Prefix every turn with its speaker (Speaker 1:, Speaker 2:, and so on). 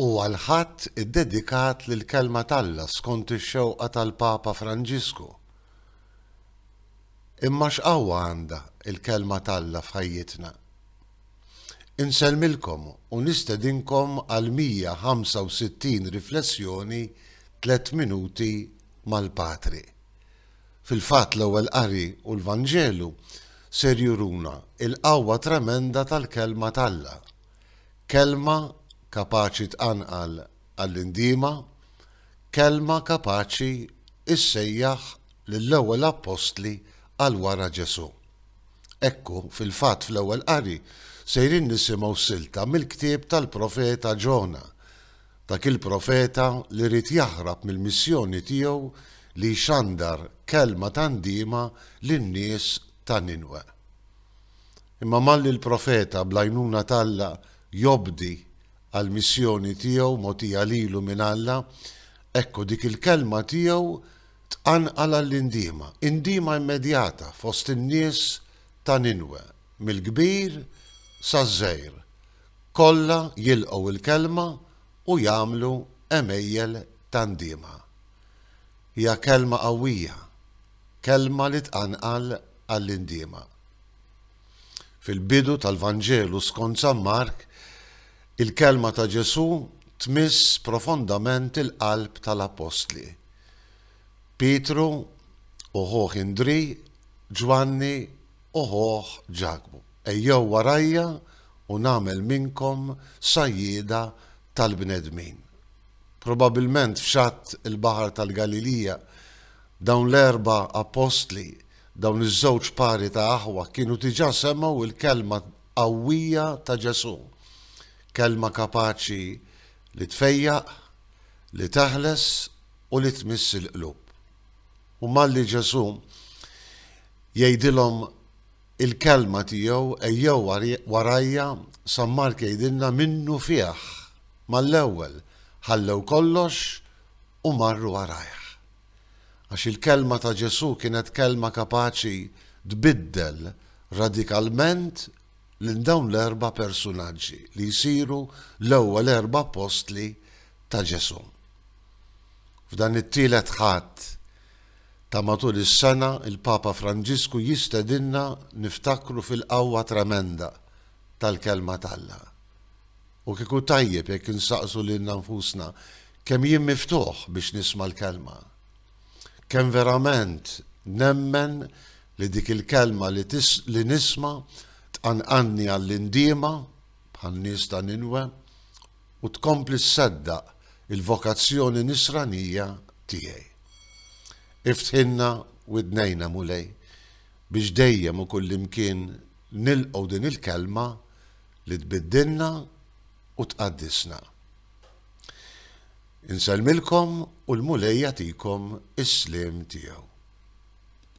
Speaker 1: u għal-ħadd iddedikat lill-kelma talla skont ix-xewqa tal-Papa Franġisku. Imma x'qawwa għandha il-kelma talla f'ħajjitna. Insellmilkom u nistedinkom għal 165 riflessjoni 3 minuti mal-Patri. Fil-fatt l-ewwel qari u l-Vanġelu ser juruna il-qawwa tremenda tal-kelma talla. Kelma kapaċi tqanqal għall-indiema, kelma kapaċi issejjaħ lill-ewwel apostli għal wara Ġesu. Ekku fil-fatt fl-ewwel qari sejrin nisimgħu silta mill-ktieb tal-profeta Ġona, dak il-profeta li rid jaħrab mill-missjoni tiegħu li xandar kelma ta' ndiema lin-nies ta' Ninwe. Imma malli l-profeta blajnuna talla jobdi għal-missjoni tiegħu mogħtija lilu minn Alla, ekku dik il-kelma tiegħu tqanqal għall-indiema, indiema immedjata fost in-nies ta' Ninwe, mill-kbir saż-żgħir. Kollha jilqgħu il-kelma u jagħmlu emejjel ta' ndiema. Hija kelma qawwija, kelma li tqanqal għall-indiema. Fil-bidu tal-Vanġelu skont San Mark, il-kelma ta' Ġesu tmiss profondament il-qalb tal-apostli. Pietru uħuh Indri, Ġwanni uħuh Ġakbu. Ejjew warajja u nagħmel minnkom sajjieda tal-bnedmin. Probabilment f'xatt il-Baħar tal-Galilija dawn l-4 apostli, dawn iż-żewġ pari ta' aħwa kienu diġà semgħu il-kelma qawwija ta' Ġesu. Kelma kapaċi li tfejjaq, li taħles u li tmiss il-qlub. U malli Ġesu jgħidilhom il-kelma tiegħu ejjew warajja, San Mark jgħidilna minnu fih mal-ewwel ħallew kollox u marru warajh. Għax il-kelma ta' Ġesu kienet kelma kapaċi tbiddel radikalment lil dawn l-4 personaġġi li jsiru l-ewwel 4 apostli ta' Ġesu. F'dan it-tielet ħadd ta' matul is-sena il-Papa Franġisku jistedinna niftakru fil-qawwa tremenda tal-kelma talla. U kieku tajjeb jekk insaqsu lilna nfusna kemm jien miftuħ biex nisma' l-kelma. Kemm verament nemmen li dik il-kelma li nisma' tqanqanni għall-indiema bħal nies ta' Ninwe u tkompli sseddaq il-vokazzjoni nisranija tiegħi. Iftħinna widnejna mulej biex dejjem u kullimkien nilqgħu din il-kelma li tbiddilna u tqaddisna. Insellmilkom u l-mulej jagħtikom is-sliem tiegħu.